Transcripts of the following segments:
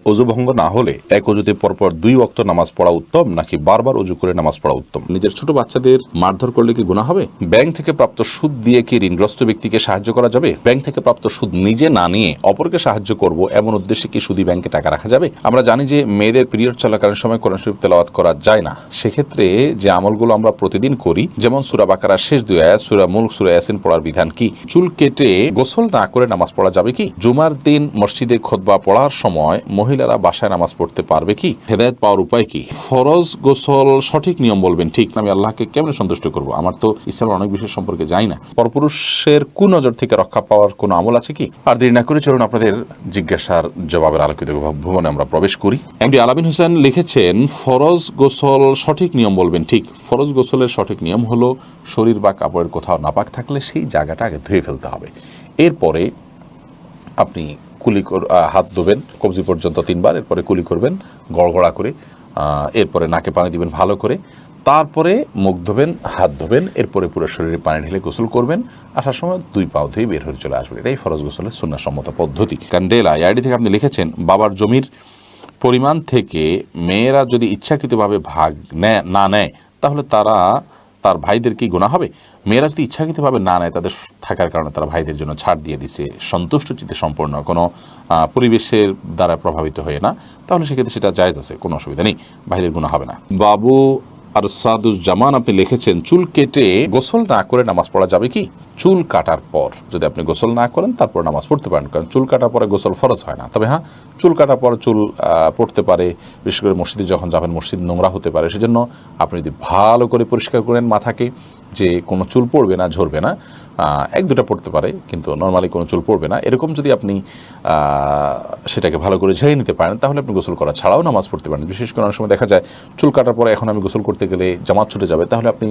অজু ভঙ্গ না হলে এক অজুতে পরপর 2 ওয়াক্ত নামাজ পড়া উত্তম নাকি বারবার অজু করে নামাজ পড়া উত্তম? নিজের ছোট বাচ্চাদের মারধর করলে কি গুনাহ হবে? ব্যাংক থেকে প্রাপ্ত সুদ দিয়ে কি ঋণগ্রস্ত ব্যক্তিকে সাহায্য করা যাবে? ব্যাংক থেকে প্রাপ্ত সুদ নিজে না নিয়ে অপরকে সাহায্য করব এমন উদ্দেশ্যে কি সুদী ব্যাংকে টাকা রাখা যাবে? আমরা জানি যে মেয়েদের পিরিয়ড চলাকালীন সময় কোরআন শরীফ তেলাওয়াত করা যায় না। সেক্ষেত্রে যে আমলগুলো আমরা প্রতিদিন করি, যেমন সূরা বাকারার শেষ 2 আয়াত, সূরা মুলক, সূরা ইয়াসিন পড়ার বিধান কি? চুল কেটে গোসল না করে নামাজ পড়া যাবে কি? জুমার দিন মসজিদে খুতবা পড়ার সময় মহিলারা বাসায় নামাজ পড়তে পারবে কি? হেদায়েত পাওয়ার উপায় কি? ফরজ গোসল সঠিক নিয়ম বলবেন ঠিক। আমি আল্লাহকে কেমনে সন্তুষ্ট করব? আমার তো ইসলামের অনেক বিষয় সম্পর্কে জানি না। পরপুরুষের কুনজর থেকে রক্ষা পাওয়ার কোনো আমল আছে কি? আর দেরি না করে চলুন আপনাদের জিজ্ঞাসার জবাবের আলোকিত ভুবনে আমরা প্রবেশ করি। এমডি আলামিন হোসেন লিখেছেন, ফরজ গোসল সঠিক নিয়ম বলবেন ঠিক। ফরজ গোসলের সঠিক নিয়ম হলো শরীর বা কাপড়ের কোথাও নাপাক থাকলে সেই জায়গাটা আগে ধুয়ে ফেলতে হবে। এরপরে আপনি হাত ধোবেন কবজি পর্যন্ত 3 বার, এরপরে কুলি করবেন গড়গড়া করে, এরপরে নাকে পানি দিবেন ভালো করে, তারপরে মুখ ধোবেন, হাত ধোবেন, এরপরে পুরো শরীরে পানি ঢেলে গোসল করবেন। আসার সময় 2 পাও ধুয়ে বের হয়ে চলে আসবেন। এটাই ফরজ গোসলের সুন্নাহসম্মত পদ্ধতি। ক্যান্ডেলা আইডি থেকে আপনি লিখেছেন, বাবার জমির পরিমাণ থেকে মেয়েরা যদি ইচ্ছাকৃতভাবে ভাগ না নেয় তাহলে তার ভাইদের কি গুনাহ হবে? মেয়েরা যদি ইচ্ছাকৃতভাবে না নেয়, তাদের থাকার কারণে তারা ভাইদের জন্য ছাড় দিয়ে দিছে, সন্তুষ্ট চিত্তে সম্পূর্ণ কোনো পরিবেশের দ্বারা প্রভাবিত হয়ে না, তাহলে সেক্ষেত্রে সেটা জায়েজ আছে, কোনো অসুবিধা নেই, ভাইদের গুনাহ হবে না। বাবু আরসাদুজ্জামান আপনি লিখেছেন, চুল কেটে গোসল না করে নামাজ পড়া যাবে কি? চুল কাটার পর যদি আপনি গোসল না করেন তারপর নামাজ পড়তে পারেন, কারণ চুল কাটার পরে গোসল ফরজ হয় না। তবে হ্যাঁ, চুল কাটার পর চুল পড়তে পারে, বিশেষ করে মসজিদে যখন যাবেন, মসজিদ নোংরা হতে পারে, সেজন্য আপনি যদি ভালো করে পরিষ্কার করেন মাথাকে, যে কোনো চুল পড়বে না, ঝরবে না, 1-2টা পড়তে পারে কিন্তু নর্মালি কোনো চুল পড়বে না, এরকম যদি আপনি সেটাকে ভালো করে ঝেড়ে নিতে পারেন, তাহলে আপনি গোসল করা ছাড়াও নামাজ পড়তে পারেন। বিশেষ করে অনেক সময় দেখা যায় চুল কাটার পরে এখন আমি গোসল করতে গেলে জামাত ছুটে যাবে, তাহলে আপনি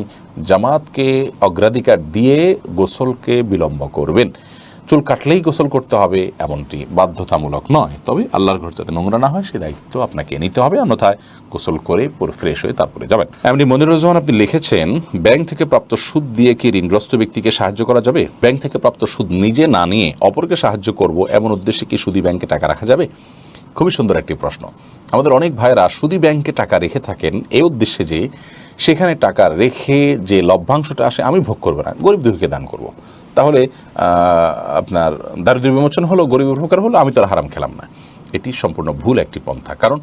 জামাতকে অগ্রাধিকার দিয়ে গোসলকে বিলম্ব করবেন। চুল কাটলেই গোসল করতে হবে এমনটি বাধ্যতামূলক নয়, তবে আল্লাহর ঘর যাতে নোংরা না হয় সে দায়িত্ব আপনাকে নিতে হবে, অন্যথায় গোসল করে পুরো ফ্রেশ হয়ে তারপরে যাবেন। এমনি মনিরুজ্জামান আপনি লিখেছেন, ব্যাংক থেকে প্রাপ্ত সুদ দিয়ে কি ঋণগ্রস্ত ব্যক্তিকে সাহায্য করা যাবে? ব্যাংক থেকে প্রাপ্ত সুদ নিজে না নিয়ে অপরকে সাহায্য করব এমন উদ্দেশ্যে কি সুদী ব্যাংকে টাকা রাখা যাবে? খুবই সুন্দর একটি প্রশ্ন। আমাদের অনেক ভাইয়েরা সুদী ব্যাংকে টাকা রেখে থাকেন এই উদ্দেশ্যে যে সেখানে টাকা রেখে যে লভ্যাংশটা আসে আমি ভোগ করবো না, গরিব দুঃখীকে দান করব। তাহলে আপনার দারিদ্র্য বিমোচন হলো, গরিব উপকার হলো, আমি তো আর হারাম খেলাম না। এটি সম্পূর্ণ ভুল একটি পন্থা। কারণ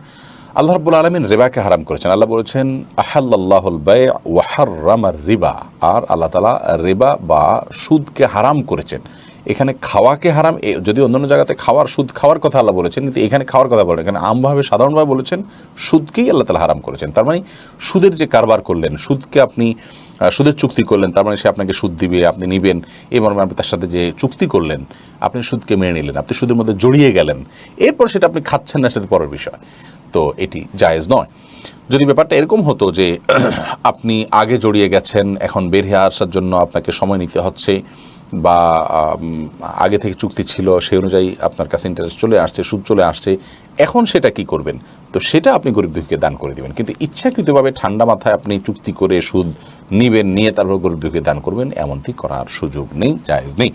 আল্লাহ রাব্বুল আলামিন রিবাকে হারাম করেছেন। আল্লাহ বলেছেন, আহাল্লাল্লাহুল বায়' ওয়া হাররামার রিবা। আর আল্লাহ তাআলা রিবা বা সুদকে হারাম করেছেন। এখানে খাওয়াকে হারাম, যদি অন্যান্য জায়গাতে সুদ খাওয়ার কথা আল্লাহ বলেছেন, কিন্তু এখানে খাওয়ার কথা বলেন, এখানে আমভাবে সাধারণভাবে বলেছেন সুদকেই আল্লাহ তাআলা হারাম করেছেন। তার মানে সুদের যে কারবার করলেন, সুদকে আপনি সুদের চুক্তি করলেন, তার মানে সে আপনাকে সুদ দিবে, আপনি নিবেন, এই মর্মে আপনি তার সাথে যে চুক্তি করলেন, আপনি সুদকে মেনে নিলেন, আপনি সুদের মধ্যে জড়িয়ে গেলেন, এরপর সেটা আপনি খাচ্ছেন না, সেটা পরের বিষয়। তো এটি জায়েজ নয়। যদি ব্যাপারটা এরকম হতো যে আপনি আগে জড়িয়ে গেছেন, এখন বের হয়ে আসার জন্য আপনাকে সময় নিতে হচ্ছে, বা আগে থেকে চুক্তি ছিল সেই অনুযায়ী আপনার কাছে ইন্টারেস্ট চলে আসছে, সুদ চলে আসছে, এখন সেটা কি করবেন? তো সেটা আপনি গরিব দুঃখীকে দান করে দিবেন। কিন্তু ইচ্ছাকৃতভাবে ঠান্ডা মাথায় আপনি চুক্তি করে সুদ নিবেন, নিয়ে তারপর গরিব দুঃখীকে দান করবেন, এমনটি করার সুযোগ নেই, জায়েজ নেই।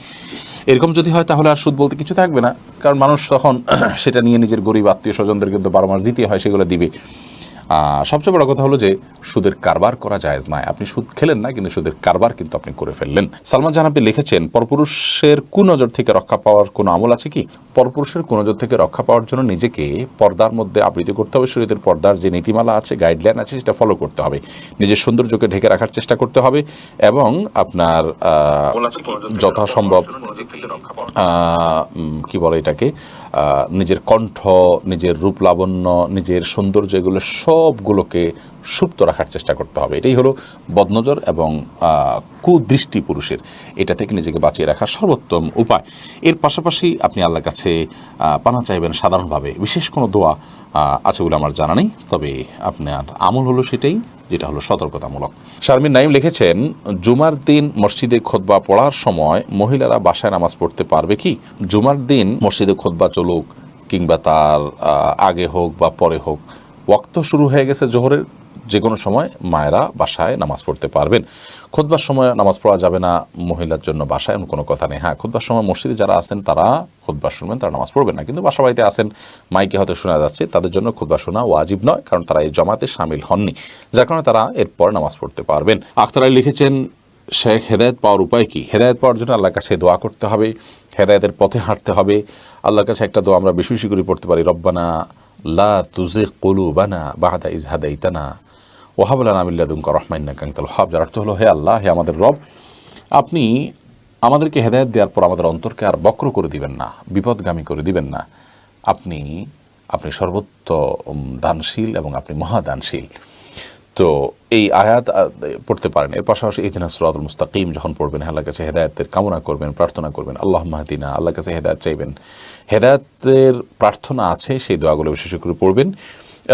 এরকম যদি হয় তাহলে আর সুদ বলতে কিছু থাকবে না, কারণ মানুষ তখন সেটা নিয়ে নিজের গরিব আত্মীয় স্বজনদের কিন্তু 12 মাস দিতে হয়, সেগুলো দিবে। সবচেয়ে বড় কথা হলো যে সুদের কারবার করা জায়েজ নয়। আপনি সুদ খেলেন না, কিন্তু সুদের কারবার কিন্তু আপনি করে ফেললেন। সালমান জাহান আপনি লিখেছেন, পরপুরুষের কুনজর থেকে রক্ষা পাওয়ার কোনো আমল আছে কি? পরপুরুষের কুনজর থেকে রক্ষা পাওয়ার জন্য নিজেকে পর্দার মধ্যে আবৃত করতে হবে। শরীরের পর্দার যে নীতিমালা আছে, গাইডলাইন আছে, সেটা ফলো করতে হবে। নিজের সৌন্দর্যকে ঢেকে রাখার চেষ্টা করতে হবে এবং আপনার যথাসম্ভব কি বলে এটাকে, নিজের কণ্ঠ, নিজের রূপ লাবণ্য, নিজের সৌন্দর্য, এগুলো সবগুলোকে সুপ্ত রাখার চেষ্টা করতে হবে। এটাই হলো বদনজর এবং কুদৃষ্টি পুরুষের, এটা থেকে নিজেকে বাঁচিয়ে রাখার সর্বোত্তম উপায়। এর পাশাপাশি আপনি আল্লাহর কাছে পানা চাইবেন সাধারণভাবে, বিশেষ কোনো দোয়া আছে বলে আমার জানা নেই, তবে আপনার আমল হলো সেটাই, যেটা হলো সতর্কতামূলক। শারমিন নাইম লিখেছেন, জুমার দিন মসজিদে খুতবা পড়ার সময় মহিলারা বাসায় নামাজ পড়তে পারবে কি? জুমার দিন মসজিদে খুতবা চলুক কিংবা তার আগে হোক বা পরে হোক, ওয়াক্ত শুরু হয়ে গেছে জোহরের, যে কোনো সময় মায়েরা বাসায় নামাজ পড়তে পারবেন। খুতবার সময় নামাজ পড়া যাবে না মহিলার জন্য বাসায়, এমন কোনো কথা নেই। হ্যাঁ, খুতবার সময় মসজিদে যারা আছেন তারা খুতবা শুনবেন, তারা নামাজ পড়বেন না। কিন্তু বাসা বাড়িতে আছেন, মাইকে হয়তো শোনা যাচ্ছে, তাদের জন্য খুতবা শোনা ওয়াজিব নয়, কারণ তারা এই জমাতে শামিল হননি, যার কারণে তারা এরপর নামাজ পড়তে পারবেন। আখতার আলী লিখেছেন, শেখ, হেদায়েত পাওয়ার উপায় কি? হেদায়েত পাওয়ার জন্য আল্লাহর কাছে দোয়া করতে হবে, হেদায়েতের পথে হাঁটতে হবে। আল্লাহর কাছে একটা দোয়া আমরা বেশি বেশি করে পড়তে পারি, রব্বানা লা তুজিগ কুলুবানা বা'দা ইয হাদাইতানা ওয়া হাব লানা মিন লাদুনকা রাহমা ইন্নাকা আনতাল ওয়াহ্হাব। যার অর্থ হলো, হে আল্লাহ, হে আমাদের রব, আপনি আমাদেরকে হেদায়েত দেওয়ার পর আমাদের অন্তরকে আর বক্র করে দিবেন না, বিপদগামী করে দিবেন না। আপনি সর্বত্র দানশীল এবং আপনি মহাদানশীল। তো এই আয়াত পড়তে পারেন। এর পাশাপাশি ইহদিনাস সিরাতাল মুস্তাকিম যখন পড়বেন, আল্লাহর কাছে হেদায়েতের কামনা করবেন, প্রার্থনা করবেন, আল্লাহুম্মা হদিনা, আল্লাহর কাছে হেদায়েত চাইবেন। হেদায়েতের প্রার্থনা আছে, সেই দোয়াগুলো বিশেষ করে পড়বেন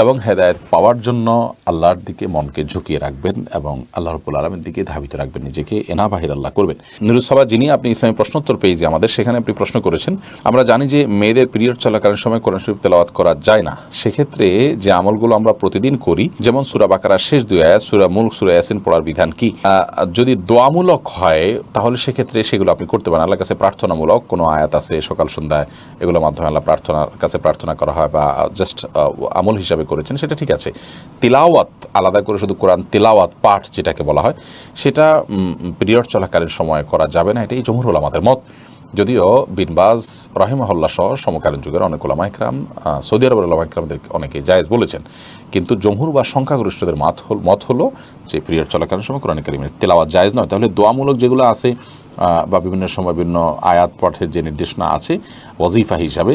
এবং হেদায়েত পাওয়ার জন্য আল্লাহর দিকে মনকে ঝুঁকিয়ে রাখবেন এবং আল্লাহ রাব্বুল আলামিনের দিকে ধাবিত রাখবেন, নিজেকে এনাবাহির আল্লাহ করবেন। নিরুৎসাবা, যিনি আপনি ইসলামী প্রশ্নোত্তর পেয়েছি আমাদের, সেখানে আপনি প্রশ্ন করেছেন, আমরা জানি যে মেয়েদের পিরিয়ড চলাকালীন সময় কোরআন শরীফ তেলাওয়াত করা যায় না। সেক্ষেত্রে যে আমলগুলো আমরা প্রতিদিন করি, যেমন সূরা বাকারার শেষ 2 আয়াত, সূরা মুলক, সূরা ইয়াসিন পড়ার বিধান কি? যদি দোয়ামূলক হয় তাহলে সেক্ষেত্রে সেগুলো আপনি করতে পারেন। আল্লাহর কাছে প্রার্থনামূলক কোনো আয়াত আছে সকাল সন্ধ্যায়, এগুলোর মাধ্যমে আল্লাহ প্রার্থনার কাছে প্রার্থনা করা হয় বা জাস্ট আমল হিসাবে করেছেন, সেটা ঠিক আছে। তিলাওয়াত আলাদা করে শুধু কোরআন তিলাওয়াত পাঠ যেটাকে বলা হয়, সেটা পিরিয়ড চলাকালীন সময় করা যাবে না, এটাই জমহুর উলামাদের মত। যদিও বিন বাজ রাহিমাহুল্লাহ সহ সমকালীন যুগের অনেক উলামা ইকরাম, সৌদি আরবের উলামা ইকরামদের অনেকে জায়েজ বলেছেন, কিন্তু জমহুর বা সংখ্যাগরিষ্ঠদের মত হলো যে পিরিয়ড চলাকালীন সময় কোরআন কারীমের তিলাওয়াত জায়েজ নয়। তাহলে দোয়ামূলক যেগুলো আছে বা বিভিন্ন সময় বিভিন্ন আয়াত পাঠের যে নির্দেশনা আছে ওয়াজিফা হিসাবে,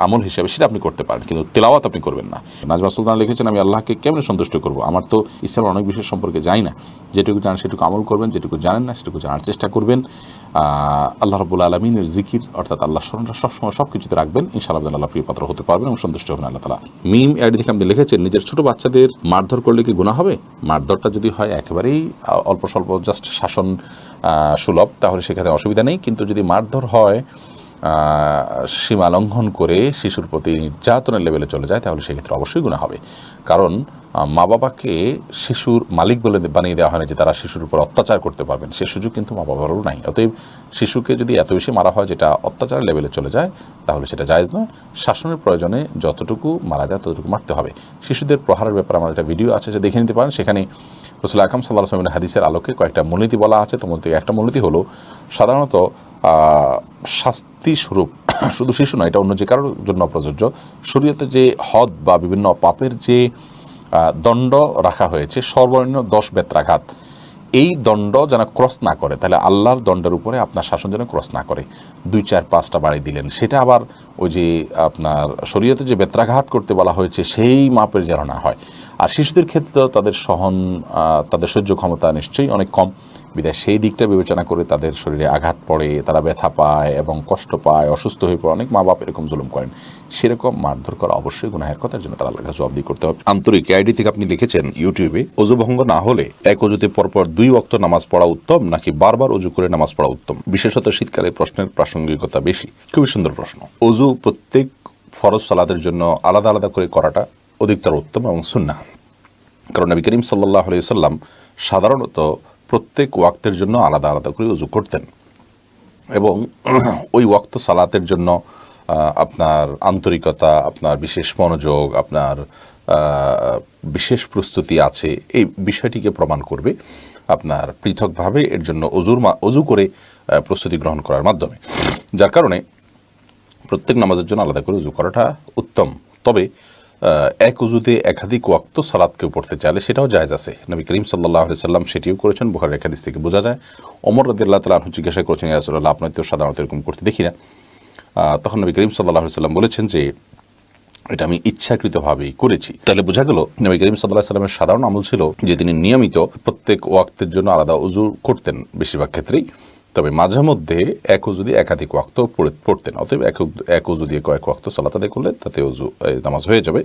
আমল হিসাবে, সেটা আপনি করতে পারেন, কিন্তু তেলাওয়াত আপনি করবেন না। নাজমা সুলতানা লিখেছেন, আমি আল্লাহকে কেমন সন্তুষ্ট করব? আমার তো ইসলামের অনেক বিষয় সম্পর্কে জানি না। যেটুকু জানেন সেটুকু আমল করবেন, যেটুকু জানেন না সেটুকু জানার চেষ্টা করবেন। আল্লাহ রাব্বুল আলামিনের জিকির অর্থাৎ আল্লাহ স্মরণটা সবসময় সব কিছুতে রাখবেন, ইনশাআল্লাহ আল্লাহ প্রিয় পাত্র হতে পারবেন এবং সন্তুষ্ট হবেন আল্লাহ তাআলা। মিম আইডি থেকে আপনি লিখেছেন, নিজের ছোট বাচ্চাদের মারধর করলে কি গুনাহ হবে? মারধরটা যদি হয় একেবারেই অল্প স্বল্প জাস্ট শাসন সুলভ, তাহলে সেখানে অসুবিধা নেই। কিন্তু যদি মারধর হয় সীমা লঙ্ঘন করে শিশুর প্রতি নির্যাতনের লেভেলে চলে যায়, তাহলে সেক্ষেত্রে অবশ্যই গুনাহ হবে। কারণ মা বাবাকে শিশুর মালিক বলে বানিয়ে দেওয়া হয়নি যে তারা শিশুর উপর অত্যাচার করতে পারবেন, সে সুযোগ কিন্তু মা বাবারও নাই। অতএব শিশুকে যদি এত বেশি মারা হয় যেটা অত্যাচারের লেভেলে চলে যায়, তাহলে সেটা জায়েজ নয়। শাসনের প্রয়োজনে যতটুকু মারা যায় ততটুকু মারতে হবে। শিশুদের প্রহারের ব্যাপারে আমার একটা ভিডিও আছে, যে দেখে নিতে পারেন। সেখানে রাসূল আকরাম সাল্লাল্লাহু আলাইহি ওয়াসাল্লামের হাদিসের আলোকে কয়েকটা মূলনীতি বলা আছে। তোমার থেকে একটা মূলনীতি হলো, সাধারণত শাস্তি স্বরূপ শুধু শিশু নয়, এটা অন্য যে কারোর জন্য প্রযোজ্য, শরীয়তে যে হদ বা বিভিন্ন পাপের যে দণ্ড রাখা হয়েছে, সর্বনিম্ন 10 বেত্রাঘাত, এই দণ্ড যেন ক্রস না করে, তাহলে আল্লাহর দণ্ডের উপরে আপনার শাসন যেন ক্রস না করে। 2, 4, 5টা বাড়ি দিলেন, সেটা আবার ওই যে আপনার শরীয়তে যে বেত্রাঘাত করতে বলা হয়েছে সেই মাপের যেন না হয়। আর শিশুদের ক্ষেত্রে তাদের তাদের সহ্য ক্ষমতা নিশ্চয়ই অনেক কম, বিধায় সেই দিকটা বিবেচনা করে তাদের শরীরে আঘাত পড়ে, তারা ব্যথা পায় এবং কষ্ট পায়, অসুস্থ হয়ে পড়ে। অনেক মা বাপ এরকম জুলুম করেন, সেরকম মারধর করা অবশ্যই গুনাহের কথার জন্য তারা আল্লাহর কাছে জবাবদিহি করতে হবে। আন্তরিক আইডি থেকে আপনি লিখেছেন ইউটিউবে, অজু ভঙ্গ না হলে এক অজুতে পরপর 2 ওয়াক্ত নামাজ পড়া উত্তম নাকি বারবার অজু করে নামাজ পড়া উত্তম? বিশেষত শীতকালে প্রশ্নের প্রাসঙ্গিকতা বেশি। খুবই সুন্দর প্রশ্ন। অজু প্রত্যেক ফরজ সালাতের জন্য আলাদা আলাদা করে করাটা অধিকতর উত্তম এবং সুন্নাহ। কারণ নবী করিম সাল্লাল্লাহু আলাইহি ওয়াসাল্লাম সাধারণত প্রত্যেক ওয়াক্তের জন্য আলাদা আলাদা করে উজু করতেন এবং ওই ওয়াক্ত সালাতের জন্য আপনার আন্তরিকতা, আপনার বিশেষ মনোযোগ, আপনার বিশেষ প্রস্তুতি আছে, এই বিষয়টিকে প্রমাণ করবে আপনার পৃথকভাবে এর জন্য অজু করে প্রস্তুতি গ্রহণ করার মাধ্যমে। যার কারণে প্রত্যেক নামাজের জন্য আলাদা করে উজু করাটা উত্তম। তবে এক উজুতে একাধিক ওয়াক্ত সালাত কেউ পড়তে চাইলে সেটাও জায়েজ আছে। নবী করিম সাল্লাল্লাহু আলাইহি সাল্লাম সেটিও করেছেন, বুখারীর হাদিস থেকে বোঝা যায়। ওমর রাদিয়াল্লাহু তাআলা আনহু জিজ্ঞাসা করেছেন, ইয়া রাসূলুল্লাহ, আপনারা তো সাধারণত এরকম করতে দেখি না। তখন নবী করিম সাল্লাল্লাহু আলাইহি সাল্লাম বলেছেন যে এটা আমি ইচ্ছাকৃতভাবেই করেছি। তাহলে বোঝা গেল নবী করিম সাল্লাল্লাহু আলাইহি সাল্লামের সাধারণ আমল ছিল যে তিনি নিয়মিত প্রত্যেক ওয়াক্তের জন্য আলাদা উজু করতেন বেশিরভাগ ক্ষেত্রেই। তবে মাঝে মধ্যে এক উজু দিয়ে একাধিক ওয়াক্ত পড়তেন। অতএব এক উজু দিয়ে কয়েক ওয়াক্ত সালাত আদায় করলে তাতে নামাজ হয়ে যাবে।